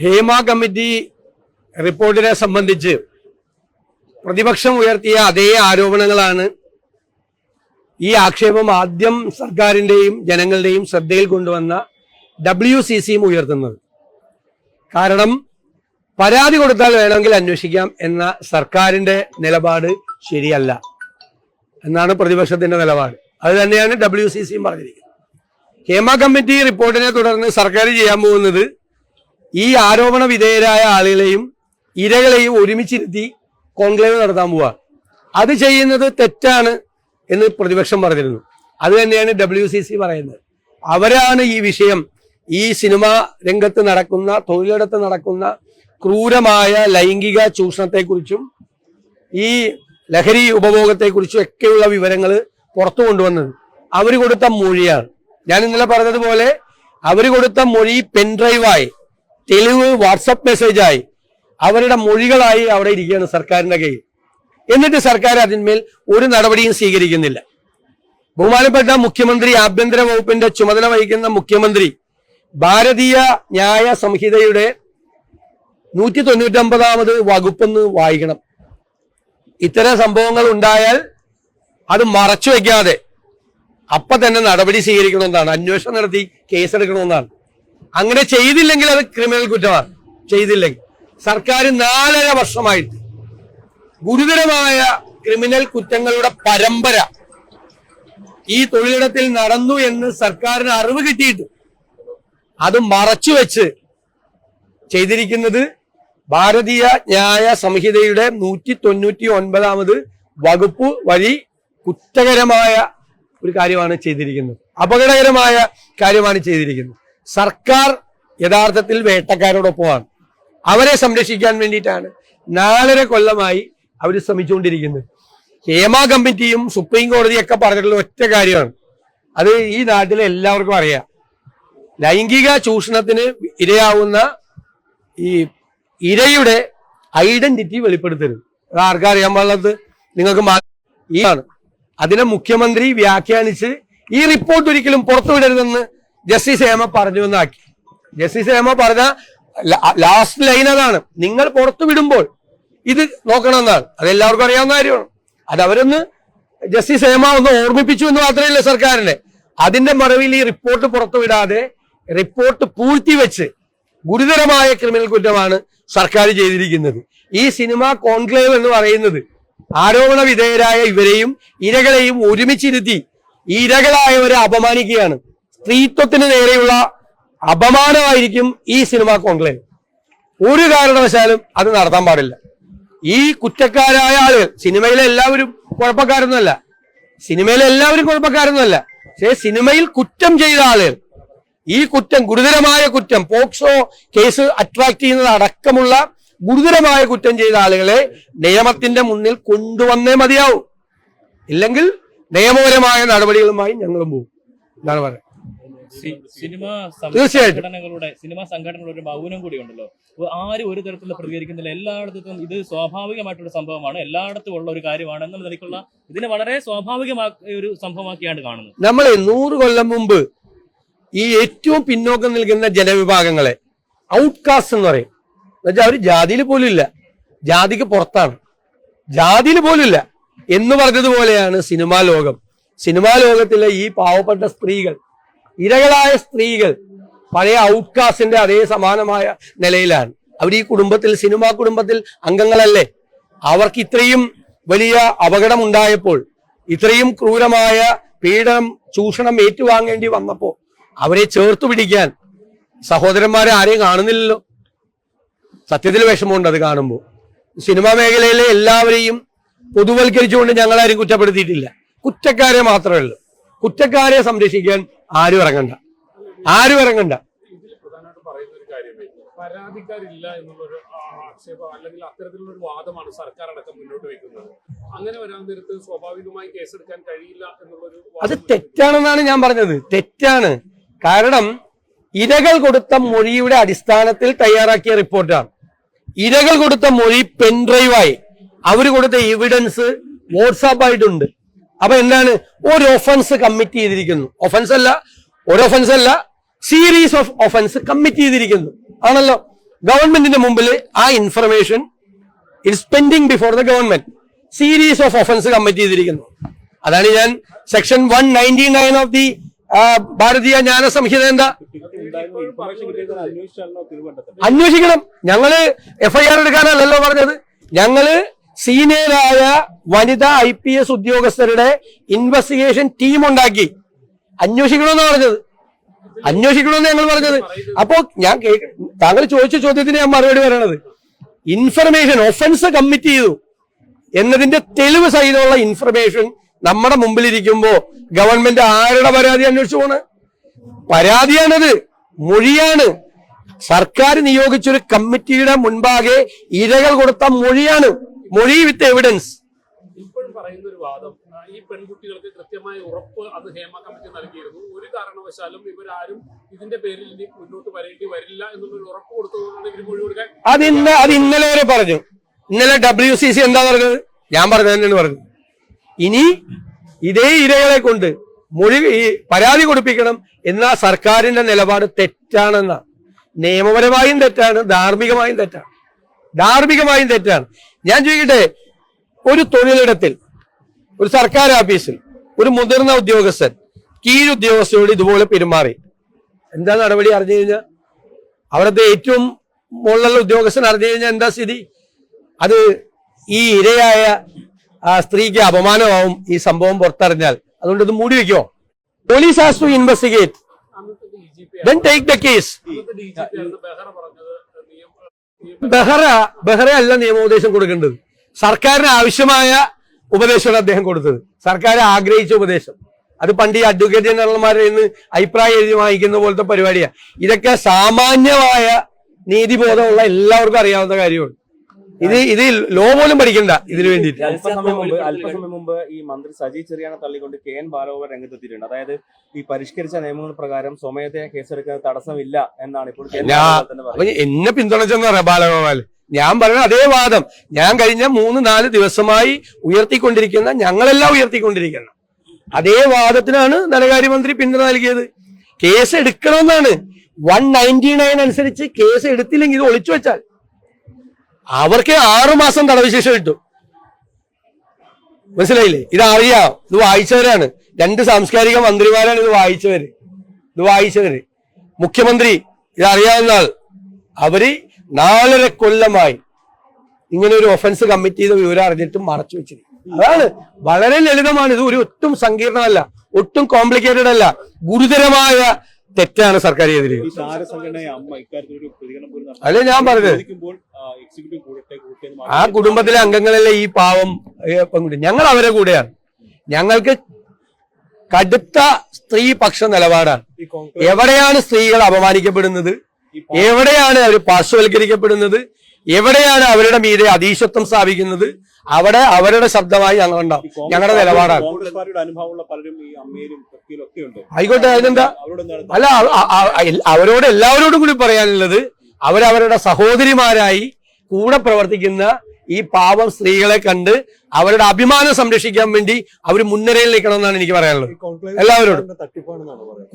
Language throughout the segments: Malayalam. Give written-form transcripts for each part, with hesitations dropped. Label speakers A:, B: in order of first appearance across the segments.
A: ഹേമ കമ്മിറ്റി റിപ്പോർട്ടിനെ സംബന്ധിച്ച് പ്രതിപക്ഷം ഉയർത്തിയ അതേ ആരോപണങ്ങളാണ് ഈ ആക്ഷേപം ആദ്യം സർക്കാരിന്റെയും ജനങ്ങളുടെയും ശ്രദ്ധയിൽ കൊണ്ടുവന്ന WCCയും ഉയർത്തുന്നത്. കാരണം പരാതി കൊടുത്താൽ വേണമെങ്കിൽ അന്വേഷിക്കാം എന്ന സർക്കാരിന്റെ നിലപാട് ശരിയല്ല എന്നാണ് പ്രതിപക്ഷത്തിന്റെ നിലപാട്. അത് തന്നെയാണ് WCCയും പറഞ്ഞിരിക്കുന്നത്. ഹേമ കമ്മിറ്റി റിപ്പോർട്ടിനെ തുടർന്ന് സർക്കാർ ചെയ്യാൻ പോകുന്നത് ഈ ആരോപണ വിധേയരായ ആളുകളെയും ഇരകളെയും ഒരുമിച്ചിരുത്തി കോൺക്ലേവ് നടത്താൻ പോവുക. അത് ചെയ്യുന്നത് തെറ്റാണ് എന്ന് പ്രതിപക്ഷം പറഞ്ഞിരുന്നു. അത് തന്നെയാണ് WCC പറയുന്നത്. അവരാണ് ഈ വിഷയം, ഈ സിനിമാ രംഗത്ത് നടക്കുന്ന, തൊഴിലിടത്ത് നടക്കുന്ന ക്രൂരമായ ലൈംഗിക ചൂഷണത്തെക്കുറിച്ചും ഈ ലഹരി ഉപഭോഗത്തെക്കുറിച്ചും ഒക്കെയുള്ള വിവരങ്ങൾ പുറത്തു കൊണ്ടുവന്നത്. അവർ കൊടുത്ത മൊഴിയാണ്. ഞാൻ ഇന്നലെ പറഞ്ഞതുപോലെ അവർ കൊടുത്ത മൊഴി പെൻഡ്രൈവായി, തെളിവ് വാട്സപ്പ് മെസ്സേജായി, അവരുടെ മൊഴികളായി അവിടെ ഇരിക്കുകയാണ് സർക്കാരിന്റെ കയ്യിൽ. എന്നിട്ട് സർക്കാർ അതിന്മേൽ ഒരു നടപടിയും സ്വീകരിക്കുന്നില്ല. ബഹുമാനപ്പെട്ട മുഖ്യമന്ത്രി, ആഭ്യന്തര വകുപ്പിന്റെ ചുമതല വഹിക്കുന്ന മുഖ്യമന്ത്രി ഭാരതീയ ന്യായ സംഹിതയുടെ 199ാമത് വകുപ്പെന്ന് വായിക്കണം. ഇത്തരം സംഭവങ്ങൾ ഉണ്ടായാൽ അത് മറച്ചു വയ്ക്കാതെ അപ്പൊ തന്നെ നടപടി സ്വീകരിക്കണമെന്നാണ്, അന്വേഷണം നടത്തി കേസെടുക്കണമെന്നാണ്. അങ്ങനെ ചെയ്തില്ലെങ്കിൽ അത് ക്രിമിനൽ കുറ്റമാണ്. ചെയ്തില്ലെങ്കിൽ സർക്കാർ 4.5 വർഷമായിട്ട് ഗുരുതരമായ ക്രിമിനൽ കുറ്റങ്ങളുടെ പരമ്പര ഈ തൊഴിലിടത്തിൽ നടന്നു എന്ന് സർക്കാരിന് അറിവ് കിട്ടിയിട്ട് അത് മറച്ചുവെച്ച് ചെയ്തിരിക്കുന്നത് ഭാരതീയ ന്യായ സംഹിതയുടെ 199ാമത് വകുപ്പ് വഴി കുറ്റകരമായ ഒരു കാര്യമാണ് ചെയ്തിരിക്കുന്നത്. അപകടകരമായ കാര്യമാണ് ചെയ്തിരിക്കുന്നത്. സർക്കാർ യഥാർത്ഥത്തിൽ വേട്ടക്കാരോടൊപ്പമാണ്. അവരെ സംരക്ഷിക്കാൻ വേണ്ടിയിട്ടാണ് 4.5 കൊല്ലമായി അവർ ശ്രമിച്ചുകൊണ്ടിരിക്കുന്നത്. ഹേമ കമ്മിറ്റിയും സുപ്രീം കോടതിയൊക്കെ പറഞ്ഞിട്ടുള്ള ഒറ്റ കാര്യമാണ്, അത് ഈ നാട്ടിലെ എല്ലാവർക്കും അറിയാം. ലൈംഗിക ചൂഷണത്തിന് ഇരയാവുന്ന ഈ ഇരയുടെ ഐഡന്റിറ്റി വെളിപ്പെടുത്തരുത്. അത് ആർക്കറിയാൻ പാടുള്ളത്? നിങ്ങൾക്ക് ആണ്. അതിനെ മുഖ്യമന്ത്രി വ്യാഖ്യാനിച്ച് ഈ റിപ്പോർട്ട് ഒരിക്കലും പുറത്തുവിടരുതെന്ന് ജസ്റ്റിസ് ഹേമ പറഞ്ഞുവെന്നാക്കി. ജസ്റ്റിസ് ഹേമ പറഞ്ഞ ലാസ്റ്റ് ലൈൻ അതാണ്, നിങ്ങൾ പുറത്തു വിടുമ്പോൾ ഇത് നോക്കണമെന്നാണ്. അതെല്ലാവർക്കും അറിയാവുന്ന കാര്യമാണ്. അത് അവരൊന്ന് ജസ്റ്റിസ് ഹേമ ഒന്ന് ഓർമ്മിപ്പിച്ചു എന്ന് മാത്രമല്ല സർക്കാരിനെ. അതിന്റെ മറവിൽ ഈ റിപ്പോർട്ട് പുറത്തുവിടാതെ റിപ്പോർട്ട് പൂഴ്ത്തിവെച്ച് ഗുരുതരമായ ക്രിമിനൽ കുറ്റമാണ് സർക്കാർ ചെയ്തിരിക്കുന്നത്. ഈ സിനിമ കോൺക്ലേവ് എന്ന് പറയുന്നത് ആരോപണ വിധേയരായ ഇവരെയും ഇരകളെയും ഒരുമിച്ചിരുത്തി ഇരകളായവരെ അപമാനിക്കുകയാണ്. സ്ത്രീത്വത്തിന് നേരെയുള്ള അപമാനമായിരിക്കും ഈ സിനിമ കോൺക്ലേവ്. ഒരു കാരണവശാലും അത് നടത്താൻ പാടില്ല. ഈ കുറ്റക്കാരായ ആളുകൾ, സിനിമയിലെ എല്ലാവരും കുഴപ്പക്കാരൊന്നുമല്ല, പക്ഷേ സിനിമയിൽ കുറ്റം ചെയ്ത ആളുകൾ, ഈ കുറ്റം ഗുരുതരമായ കുറ്റം, പോക്സോ കേസ് അട്രാക്ട് ചെയ്യുന്നത് അടക്കമുള്ള ഗുരുതരമായ കുറ്റം ചെയ്ത ആളുകളെ നിയമത്തിന്റെ മുന്നിൽ കൊണ്ടുവന്നേ മതിയാവും. ഇല്ലെങ്കിൽ നിയമപരമായ നടപടികളുമായി ഞങ്ങളും പോകും എന്നാണ് പറയുന്നത്.
B: സിനിമാ സംഘടനകളുടെ ഒരു മൗനം കൂടി ഉണ്ടല്ലോ. ആരും ഒരു തരത്തിലുള്ള പ്രതികരിക്കുന്നില്ല. എല്ലായിടത്തും ഇത് സ്വാഭാവികമായിട്ടുള്ള സംഭവമാണ്, എല്ലായിടത്തും ഉള്ള ഒരു കാര്യമാണ് എന്നുള്ള നിലയ്ക്കുള്ള ഇതിനെ വളരെ സ്വാഭാവികമായ ഒരു സംഭവമാക്കിയാണ് കാണുന്നത്.
A: നമ്മൾ 100 കൊല്ലം മുമ്പ് ഈ ഏറ്റവും പിന്നോക്കം നിൽക്കുന്ന ജനവിഭാഗങ്ങളെ ഔട്ട്കാസ്റ്റ് എന്ന് പറയും. എന്നുവെച്ചാൽ അവർ ജാതിയിൽ പോലും ഇല്ല, ജാതിക്ക് പുറത്താണ്, ജാതിയിൽ പോലും ഇല്ല എന്ന് പറഞ്ഞതുപോലെയാണ് സിനിമാ ലോകം. സിനിമാ ലോകത്തിലെ ഈ പാവപ്പെട്ട സ്ത്രീകൾ, ഇരകളായ സ്ത്രീകൾ പഴയ ഔട്ട്കാസ്റ്റിന്റെ അതേ സമാനമായ നിലയിലാണ്. അവർ ഈ കുടുംബത്തിൽ, സിനിമാ കുടുംബത്തിൽ അംഗങ്ങളല്ലേ. അവർക്ക് ഇത്രയും വലിയ അപകടം ഉണ്ടായപ്പോൾ, ഇത്രയും ക്രൂരമായ പീഡനം, ചൂഷണം ഏറ്റുവാങ്ങേണ്ടി വന്നപ്പോൾ അവരെ ചേർത്തു പിടിക്കാൻ സഹോദരന്മാരെ ആരെയും കാണുന്നില്ലല്ലോ. സത്യത്തിൽ വിഷമമുണ്ട് അത് കാണുമ്പോൾ. സിനിമാ മേഖലയിലെ എല്ലാവരെയും പൊതുവൽക്കരിച്ചുകൊണ്ട് ഞങ്ങളാരും കുറ്റപ്പെടുത്തിയിട്ടില്ല. കുറ്റക്കാരെ മാത്രമേ ഉള്ളൂ. കുറ്റക്കാരെ സംരക്ഷിക്കാൻ ആരും ഇറങ്ങണ്ട.
C: പരാതിക്കാരില്ല എന്നുള്ളൊരു ആക്ഷേപം അല്ലെങ്കിൽ അത്തരത്തിലുള്ള ഒരു വാദമാണ് സർക്കാർ അടക്കം മുന്നോട്ട് വെക്കുന്നത്. അങ്ങനെ വരാൻ നേരത്ത് സ്വാഭാവികമായി കേസെടുക്കാൻ കഴിയില്ല എന്നുള്ളൊരു
A: അത് തെറ്റാണെന്നാണ് ഞാൻ പറഞ്ഞത്. തെറ്റാണ്. കാരണം ഇരകൾ കൊടുത്ത മൊഴിയുടെ അടിസ്ഥാനത്തിൽ തയ്യാറാക്കിയ റിപ്പോർട്ടാണ്. ഇരകൾ കൊടുത്ത മൊഴി പെൻഡ്രൈവായി, അവർ കൊടുത്ത എവിഡൻസ് വാട്സാപ്പ് ആയിട്ടുണ്ട്. അപ്പൊ എന്താണ്, ഒരു ഒഫൻസ് കമ്മിറ്റ് ചെയ്തിരിക്കുന്നു. ഒഫൻസ് അല്ല, സീരീസ് ഓഫ് ഒഫൻസ് കമ്മിറ്റ് ചെയ്തിരിക്കുന്നു ആണല്ലോ. ഗവൺമെന്റിന്റെ മുമ്പിൽ ആ information it's pending before the government. Series of offence commit ചെയ്തിരിക്കുന്നു. അതാണ് ഞാൻ സെക്ഷൻ 199 ഓഫ് ദി ഭാരതീയ ജ്ഞാന സംഹിത എന്താ അന്വേഷിക്കണം. ഞങ്ങള് FIR എടുക്കാനല്ലല്ലോ പറഞ്ഞത്. ഞങ്ങള് സീനിയറായ വനിതാ IPS ഉദ്യോഗസ്ഥരുടെ ഇൻവെസ്റ്റിഗേഷൻ ടീം ഉണ്ടാക്കി അന്വേഷിക്കണമെന്ന് പറഞ്ഞത്. അന്വേഷിക്കണമെന്ന് ഞങ്ങൾ പറഞ്ഞത്. അപ്പോ ഞാൻ താങ്കൾ ചോദിച്ച ചോദ്യത്തിന് ഞാൻ മറുപടി പറയണത്, ഇൻഫർമേഷൻ ഒഫൻസ് കമ്മിറ്റ് ചെയ്തു എന്നതിന്റെ തെളിവ് സഹിതമുള്ള ഇൻഫർമേഷൻ നമ്മുടെ മുമ്പിലിരിക്കുമ്പോ ഗവൺമെന്റ് ആരുടെ പരാതി അന്വേഷിച്ചു പോണ്? പരാതിയാണത്, മൊഴിയാണ്. സർക്കാർ നിയോഗിച്ചൊരു കമ്മിറ്റിയുടെ മുൻപാകെ ഇരകൾ കൊടുത്ത മൊഴിയാണ്. മൊഴി വിത്ത് എവിഡൻസ്.
C: ഇപ്പോഴും പറയുന്ന ഒരു വാദം, ഈ പെൺകുട്ടികൾക്ക് കൃത്യമായ ഉറപ്പ് അത് ഹേമ കമ്മിറ്റി നൽകിയിരുന്നു. ഒരു കാരണവശാലും ഇവരാരും ഇതിന്റെ പേരിൽ ഇനി മുന്നോട്ട് വരേണ്ടി വരില്ല എന്നുള്ളൊരു ഉറപ്പ് കൊടുത്തതുകൊണ്ട് ഇവർ മൊഴി കൊടുക്കാൻ
A: അത് ഇന്നലെ വരെ പറഞ്ഞു. ഇന്നലെ WCC എന്താ പറഞ്ഞത്? ഞാൻ പറഞ്ഞത് തന്നെയാണ് പറഞ്ഞത്. ഇനി ഇതേ ഇരകളെ കൊണ്ട് പരാതി കൊടുപ്പിക്കണം എന്ന സർക്കാരിന്റെ നിലപാട് തെറ്റാണെന്ന. നിയമപരമായും തെറ്റാണ്, ധാർമ്മികമായും തെറ്റാണ്. ധാർമ്മികമായും തെറ്റാണ്. ഞാൻ ചോദിക്കട്ടെ, ഒരു തൊഴിലിടത്തിൽ, ഒരു സർക്കാർ ഓഫീസിൽ ഒരു മുതിർന്ന ഉദ്യോഗസ്ഥൻ കീഴുദ്യോഗസ്ഥരോട് ഇതുപോലെ പെരുമാറി, എന്താ നടപടി അറിഞ്ഞു കഴിഞ്ഞാൽ? അവിടുത്തെ ഏറ്റവും മുകളിലുള്ള ഉദ്യോഗസ്ഥൻ അറിഞ്ഞു കഴിഞ്ഞാൽ എന്താ സ്ഥിതി? അത് ഈ ഇരയായ ആ സ്ത്രീക്ക് അപമാനമാവും ഈ സംഭവം പുറത്തറിഞ്ഞാൽ. അതുകൊണ്ട് ഇത് മൂടി വെക്കോ? Police has to investigate, then take the case. Behera അല്ല നിയമോപദേശം കൊടുക്കേണ്ടത്. സർക്കാരിന് ആവശ്യമായ ഉപദേശമാണ് അദ്ദേഹം കൊടുത്തത്, സർക്കാർ ആഗ്രഹിച്ച ഉപദേശം. അത് പണ്ട് ഈ അഡ്വക്കേറ്റ് ജനറൽമാരിൽ നിന്ന് അഭിപ്രായം എഴുതി വാങ്ങിക്കുന്ന പോലത്തെ പരിപാടിയാണ്. ഇതൊക്കെ സാമാന്യമായ നീതിബോധമുള്ള എല്ലാവർക്കും അറിയാവുന്ന കാര്യമാണ്. ഇത് ലോ പോലും പഠിക്കണ്ട ഇതിനു വേണ്ടിയിട്ട്.
D: അല്പസമയം മുമ്പ് ഈ മന്ത്രി സജി ചെറിയാനെ തള്ളിക്കൊണ്ട് KN ബാലഗോപാൽ രംഗത്തെത്തിയിട്ടുണ്ട്. അതായത് ഈ പരിഷ്കരിച്ച നിയമങ്ങൾ പ്രകാരം സ്വമേധയാ കേസെടുക്കാൻ തടസ്സമില്ല എന്നാണ് ഇപ്പോൾ
A: എന്നെ പിന്തുണച്ചെന്ന് പറയാം ബാലഗോപാൽ. ഞാൻ പറയുന്ന അതേ വാദം ഞാൻ കഴിഞ്ഞ 3-4 ദിവസമായി ഉയർത്തിക്കൊണ്ടിരിക്കുന്ന, ഞങ്ങളെല്ലാം ഉയർത്തിക്കൊണ്ടിരിക്കുന്ന അതേ വാദത്തിനാണ് ധനകാര്യമന്ത്രി പിന്തുണ നൽകിയത്. കേസ് എടുക്കണമെന്നാണ്. 199 അനുസരിച്ച് കേസ് എടുത്തില്ലെങ്കിൽ ഇത് ഒളിച്ചു വെച്ചാൽ അവർക്ക് 6 മാസം തടവ് ശിക്ഷ കിട്ടും. മനസ്സിലായില്ലേ? ഇതറിയാം, ഇത് വായിച്ചവരാണ്. 2 സാംസ്കാരിക മന്ത്രിമാരാണ് ഇത് വായിച്ചവര്. മുഖ്യമന്ത്രി ഇതറിയാവുന്ന ആൾ. അവര് 4.5 കൊല്ലമായി ഇങ്ങനെ ഒരു ഒഫൻസ് കമ്മിറ്റ് ചെയ്ത വിവരം അറിഞ്ഞിട്ട് മറച്ചു വെച്ചിരിക്കും. അതാണ് വളരെ ലളിതമാണ്. ഇത് ഒട്ടും സങ്കീർണമല്ല, ഒട്ടും കോംപ്ലിക്കേറ്റഡ് അല്ല. ഗുരുതരമായ തെറ്റാണ് സർക്കാർ ചെയ്തിരിക്കുന്നത്. അല്ലേ ഞാൻ പറഞ്ഞത്? ആ കുടുംബത്തിലെ അംഗങ്ങളല്ലേ ഈ പാവം പെൺകുട്ടി. ഞങ്ങൾ അവരെ കൂടെയാണ്. ഞങ്ങൾക്ക് കടുത്ത സ്ത്രീപക്ഷ നിലപാടാണ്. എവിടെയാണ് സ്ത്രീകൾ അപമാനിക്കപ്പെടുന്നത്, എവിടെയാണ് അവർ പാർശ്വവൽക്കരിക്കപ്പെടുന്നത്, എവിടെയാണ് അവരുടെ മീതെ അധീശത്വം സ്ഥാപിക്കുന്നത്, അവിടെ അവരുടെ ശബ്ദമായി ഞങ്ങളുണ്ടാവും. ഞങ്ങളുടെ നിലപാടാണ്. ആയിക്കോട്ടെ, അതിനെന്താ? അല്ല, അവരോട് എല്ലാവരോടും കൂടി പറയാനുള്ളത്, അവരവരുടെ സഹോദരിമാരായി കൂടെ പ്രവർത്തിക്കുന്ന ഈ പാവം സ്ത്രീകളെ കണ്ട് അവരുടെ അഭിമാനം സംരക്ഷിക്കാൻ വേണ്ടി അവർ മുൻനിരയിൽ നിൽക്കണമെന്നാണ് എനിക്ക് പറയാനുള്ളത്. എല്ലാവരോടും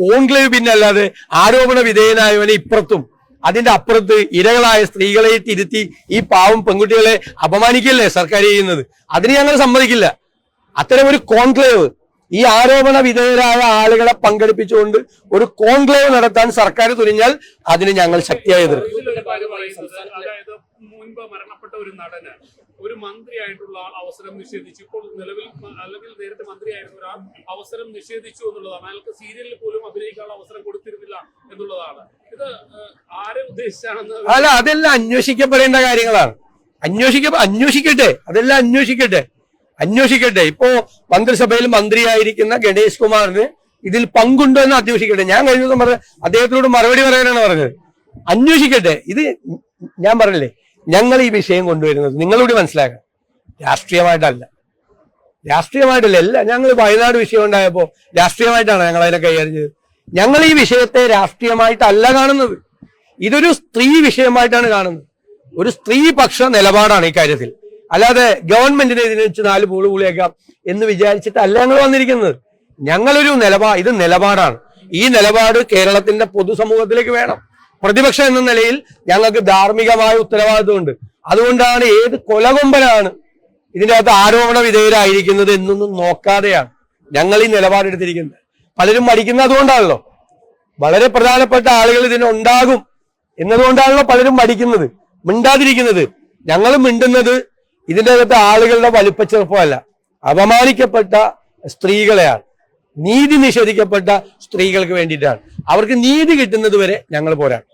A: കോൺക്ലേവ്, പിന്നെ അല്ലാതെ ആരോപണ വിധേയനായവനെ ഇപ്പുറത്തും അതിന്റെ അപ്പുറത്ത് ഇരകളായ സ്ത്രീകളെ തിരുത്തി ഈ പാവം പെൺകുട്ടികളെ അപമാനിക്കല്ലേ സർക്കാർ ചെയ്യുന്നത്? അതിന് ഞങ്ങൾ സമ്മതിക്കില്ല. അത്തരം ഒരു കോൺക്ലേവ്, ഈ ആരോപണ വിധേയരായ ആളുകളെ പങ്കെടുപ്പിച്ചുകൊണ്ട് ഒരു കോൺക്ലേവ് നടത്താൻ സർക്കാർ തുനിഞ്ഞാൽ അതിന് ഞങ്ങൾ ശക്തിയായി എതിർക്കും.
C: അതായത് മുൻപ് മരണപ്പെട്ട ഒരു നടന് ഒരു മന്ത്രിയായിട്ടുള്ള അവസരം നിഷേധിച്ചു. ഇപ്പോൾ നിലവിൽ അല്ലെങ്കിൽ നേരത്തെ മന്ത്രിയായിരുന്ന ഒരാൾ അവസരം നിഷേധിച്ചു എന്നുള്ളതാണ്. അയാൾക്ക് സീരിയലിൽ പോലും അഭിനയിക്കാനുള്ള അവസരം കൊടുത്തിരുന്നില്ല എന്നുള്ളതാണ്. ഇത് ആരെ ഉദ്ദേശിച്ചാണെന്ന്
A: അല്ല, അതെല്ലാം അന്വേഷിക്കപ്പെടേണ്ട കാര്യങ്ങളാണ്. അന്വേഷിക്കട്ടെ, അതെല്ലാം അന്വേഷിക്കട്ടെ. ഇപ്പോ മന്ത്രിസഭയിൽ മന്ത്രിയായിരിക്കുന്ന ഗണേഷ് കുമാറിന് ഇതിൽ പങ്കുണ്ടോ എന്ന് അന്വേഷിക്കട്ടെ. ഞാൻ കഴിഞ്ഞ ദിവസം പറഞ്ഞ അദ്ദേഹത്തിനോട് മറുപടി പറയാനാണ് പറഞ്ഞത്. അന്വേഷിക്കട്ടെ. ഇത് ഞാൻ പറഞ്ഞില്ലേ, ഞങ്ങൾ ഈ വിഷയം കൊണ്ടുവരുന്നത് നിങ്ങളൂടി മനസ്സിലാക്കണം, രാഷ്ട്രീയമായിട്ടല്ല. അല്ല. ഞങ്ങൾ വയനാട് വിഷയം ഉണ്ടായപ്പോ രാഷ്ട്രീയമായിട്ടാണ് ഞങ്ങൾ അതിനെ കൈകാര്യം ചെയ്തത്. ഞങ്ങൾ ഈ വിഷയത്തെ രാഷ്ട്രീയമായിട്ടല്ല കാണുന്നത്. ഇതൊരു സ്ത്രീ വിഷയമായിട്ടാണ് കാണുന്നത്. ഒരു സ്ത്രീപക്ഷ നിലപാടാണ് ഈ കാര്യത്തിൽ. അല്ലാതെ ഗവൺമെന്റിനെ ഇതിനെ വെച്ച് 4 പൂളിയേക്കാം എന്ന് വിചാരിച്ചിട്ടല്ല ഞങ്ങൾ വന്നിരിക്കുന്നത്. ഞങ്ങളൊരു ഇത് നിലപാടാണ്. ഈ നിലപാട് കേരളത്തിന്റെ പൊതുസമൂഹത്തിലേക്ക് വേണം. പ്രതിപക്ഷം എന്ന നിലയിൽ ഞങ്ങൾക്ക് ധാർമ്മികമായ ഉത്തരവാദിത്വമുണ്ട്. അതുകൊണ്ടാണ് ഏത് കൊലകൊമ്പനാണ് ഇതിന്റെ അകത്ത് ആരോപണ വിധേയരായിരിക്കുന്നത് എന്നൊന്നും നോക്കാതെയാണ് ഞങ്ങൾ ഈ നിലപാടെടുത്തിരിക്കുന്നത്. പലരും മടിക്കുന്നത് അതുകൊണ്ടാണല്ലോ, വളരെ പ്രധാനപ്പെട്ട ആളുകൾ ഇതിനുണ്ടാകും എന്നതുകൊണ്ടാണല്ലോ പലരും മടിക്കുന്നത്, മിണ്ടാതിരിക്കുന്നത്. ഞങ്ങൾ മിണ്ടുന്നത് ഇതിന്റെ അകത്ത് ആളുകളുടെ വലിപ്പച്ചെറുപ്പമല്ല, അപമാനിക്കപ്പെട്ട സ്ത്രീകളെയാണ്, നീതി നിഷേധിക്കപ്പെട്ട സ്ത്രീകൾക്ക് വേണ്ടിയിട്ടാണ്. അവർക്ക് നീതി കിട്ടുന്നത് വരെ ഞങ്ങൾ പോരാടും.